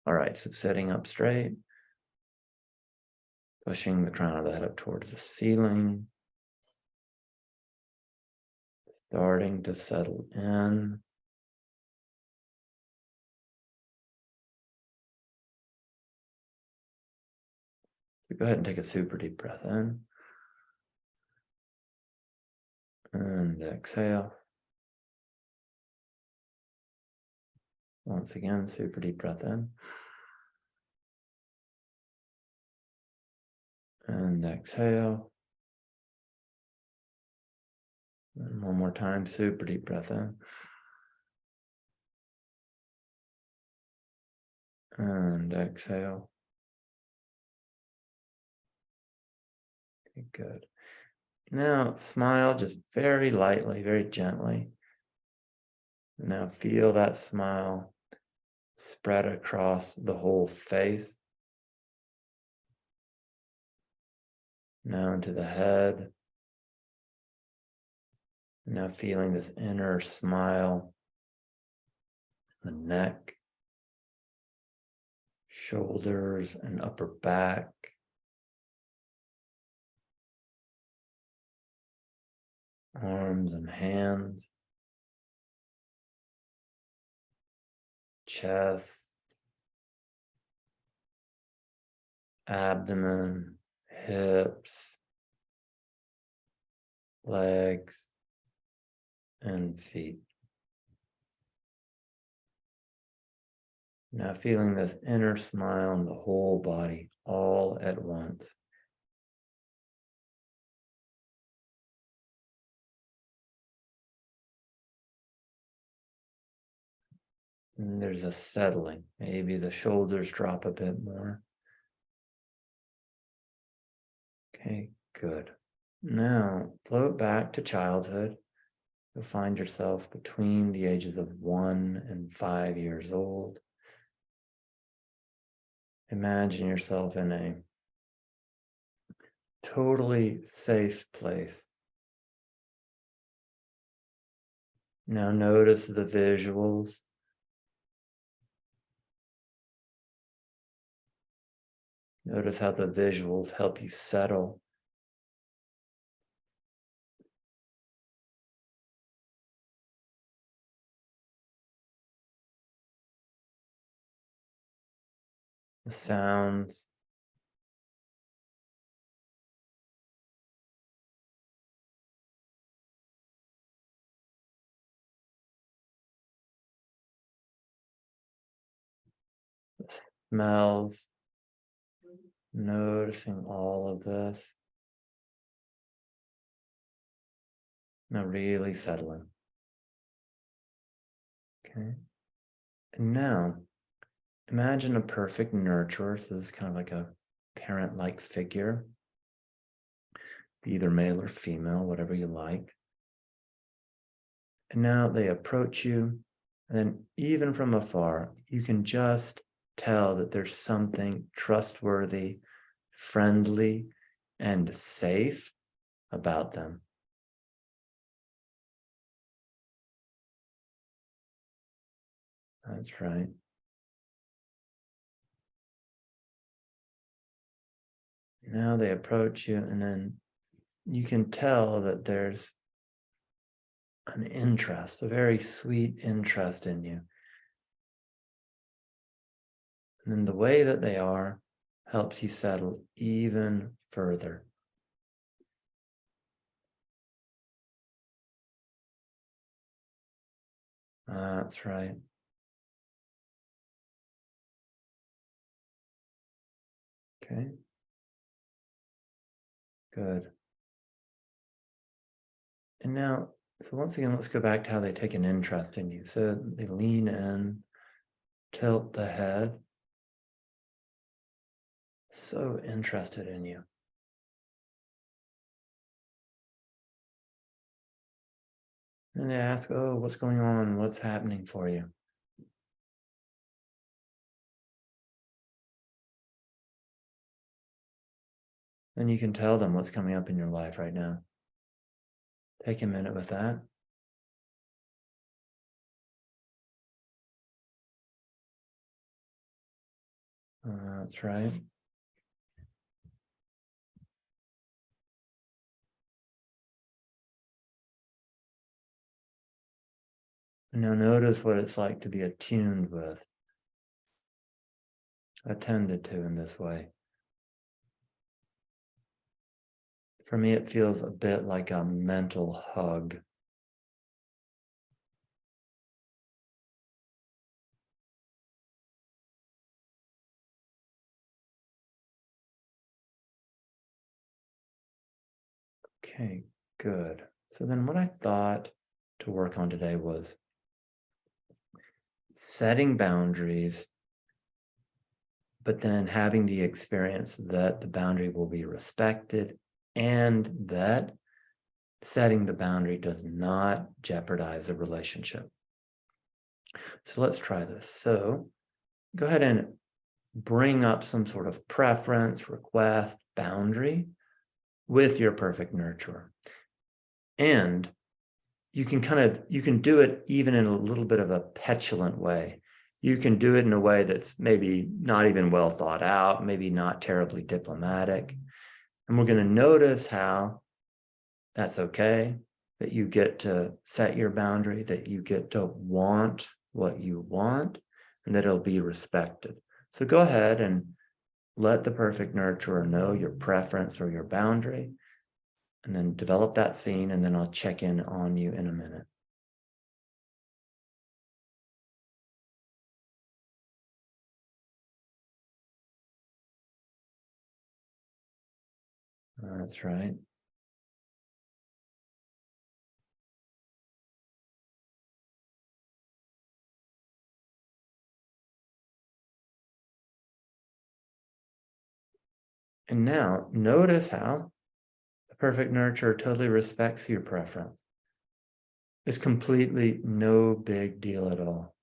All right, so sitting up straight, pushing the crown of the head up towards the ceiling, starting to settle in. So go ahead and take a super deep breath in. And exhale. Once again, super deep breath in. And exhale. And one more time, super deep breath in. And exhale. Okay, good. Now smile just very lightly, very gently. Now feel that smile spread across the whole face. Now into the head. Now feeling this inner smile, the neck, shoulders and upper back. Arms and hands, chest, abdomen, hips, legs, and feet. Now feeling this inner smile in the whole body all at once. And there's a settling. Maybe the shoulders drop a bit more. Okay, good. Now float back to childhood. You'll find yourself between the ages of 1 and 5 years old. Imagine yourself in a totally safe place. Now notice the visuals. Notice how the visuals help you settle. The sounds. The smells. Noticing all of this. Now really settling. Okay. And now imagine a perfect nurturer. So this is kind of like a parent-like figure. Either male or female, whatever you like. And now they approach you, and then even from afar, you can just tell that there's something trustworthy, friendly, and safe about them. That's right. Now they approach you, and then you can tell that there's an interest, a very sweet interest in you. And then the way that they are helps you settle even further. That's right. Okay. Good. And now, so once again, let's go back to how they take an interest in you. So they lean in, tilt the head, so interested in you. And they ask, oh, what's going on? What's happening for you? Then you can tell them what's coming up in your life right now. Take a minute with that. That's right. Now notice what it's like to be attuned with, attended to in this way. For me, it feels a bit like a mental hug. Okay, good. So then what I thought to work on today was setting boundaries, but then having the experience that the boundary will be respected and that setting the boundary does not jeopardize a relationship. So let's try this. So go ahead and bring up some sort of preference, request, boundary with your perfect nurturer. And you can do it even in a little bit of a petulant way. You can do it in a way that's maybe not even well thought out, maybe not terribly diplomatic. And we're going to notice how that's okay, that you get to set your boundary, that you get to want what you want, and that it'll be respected. So go ahead and let the perfect nurturer know your preference or your boundary, and then develop that scene, and then I'll check in on you in a minute. That's right. And now notice how the perfect nurturer totally respects your preference. It's completely no big deal at all.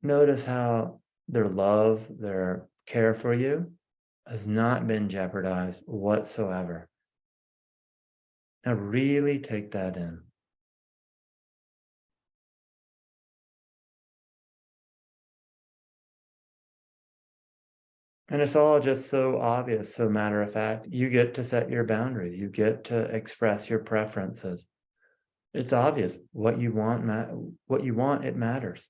Notice how their love, their care for you has not been jeopardized whatsoever. Now really take that in. And it's all just so obvious, so matter of fact. You get to set your boundaries. You get to express your preferences. It's obvious what you want, it matters.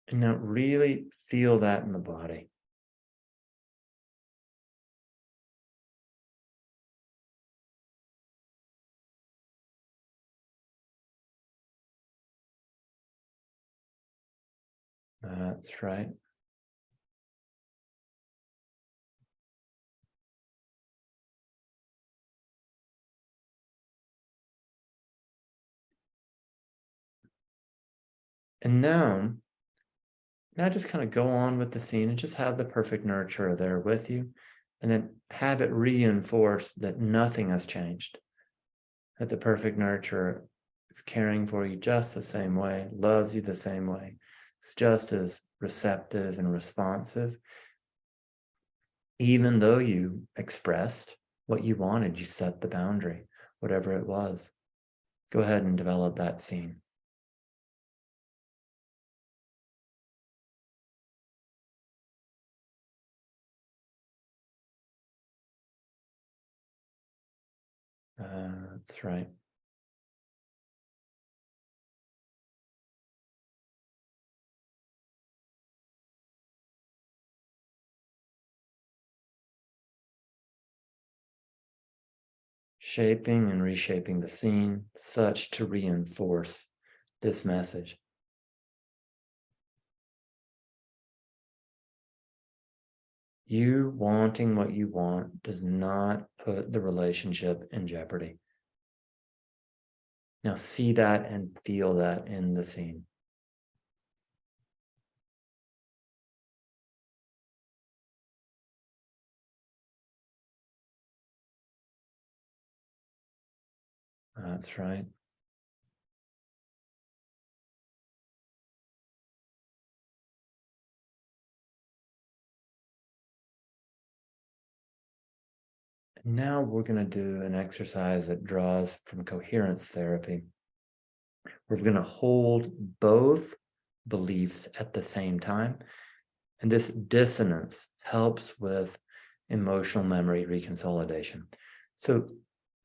And now really feel that in the body. That's right. And now just kind of go on with the scene and just have the perfect nurturer there with you, and then have it reinforce that nothing has changed, that the perfect nurturer is caring for you just the same way, loves you the same way, is just as receptive and responsive, even though you expressed what you wanted, you set the boundary, whatever it was. Go ahead and develop that scene. That's right. Shaping and reshaping the scene such to reinforce this message. You wanting what you want does not put the relationship in jeopardy. Now see that and feel that in the scene. That's right. Now we're going to do an exercise that draws from coherence therapy. We're going to hold both beliefs at the same time. And this dissonance helps with emotional memory reconsolidation. So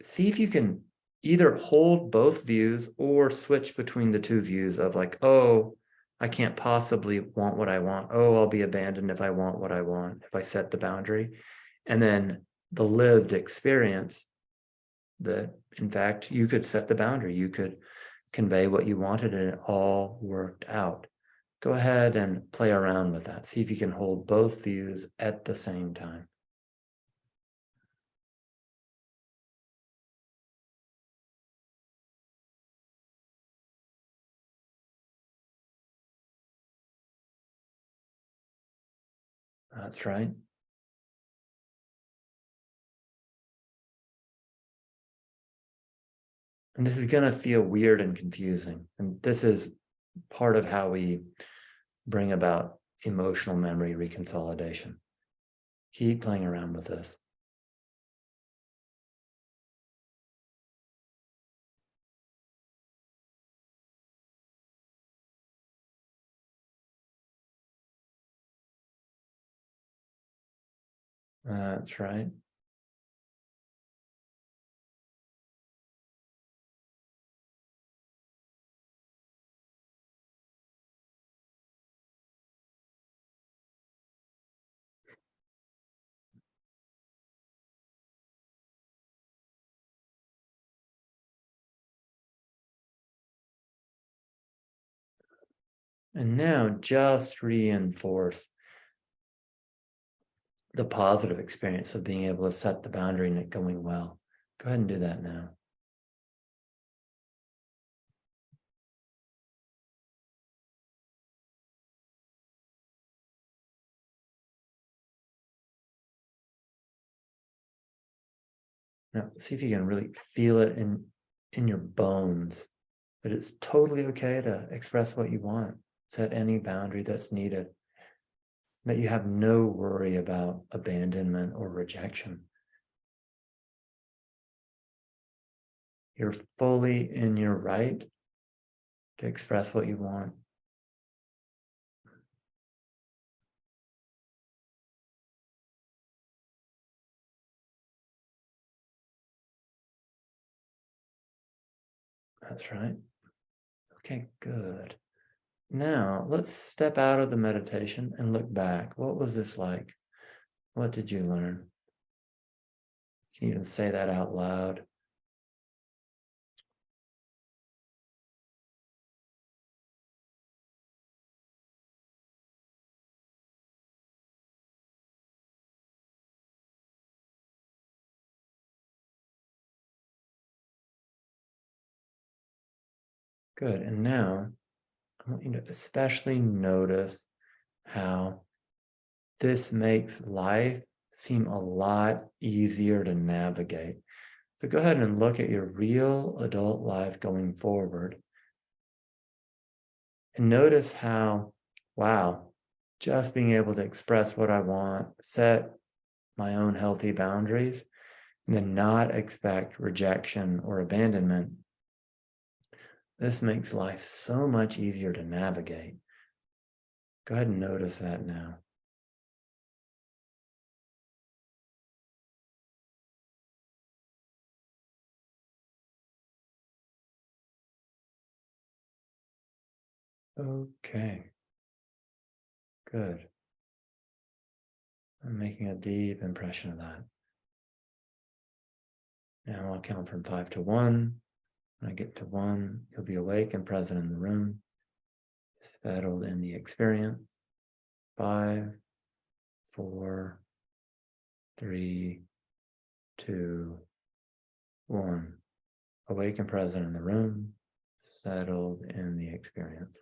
see if you can either hold both views or switch between the two views of like, oh, I can't possibly want what I want. Oh, I'll be abandoned if I want what I want, if I set the boundary. And then the lived experience that, in fact, you could set the boundary. You could convey what you wanted and it all worked out. Go ahead and play around with that. See if you can hold both views at the same time. That's right. And this is going to feel weird and confusing. And this is part of how we bring about emotional memory reconsolidation. Keep playing around with this. That's right. And now just reinforce the positive experience of being able to set the boundary and it going well. Go ahead and do that now. Now, see if you can really feel it in your bones, that it's totally okay to express what you want, set any boundary that's needed, that you have no worry about abandonment or rejection. You're fully in your right to express what you want. That's right. Okay, good. Now, let's step out of the meditation and look back. What was this like? What did you learn? You can even say that out loud. Good. And now, I want you to especially notice how this makes life seem a lot easier to navigate. So go ahead and look at your real adult life going forward and notice how, wow, just being able to express what I want, set my own healthy boundaries, and then not expect rejection or abandonment. This makes life so much easier to navigate. Go ahead and notice that now. Okay, good. I'm making a deep impression of that. Now I'll count from 5 to 1. When I get to 1, you'll be awake and present in the room, settled in the experience. 5, 4, 3, 2, 1. Awake and present in the room, settled in the experience.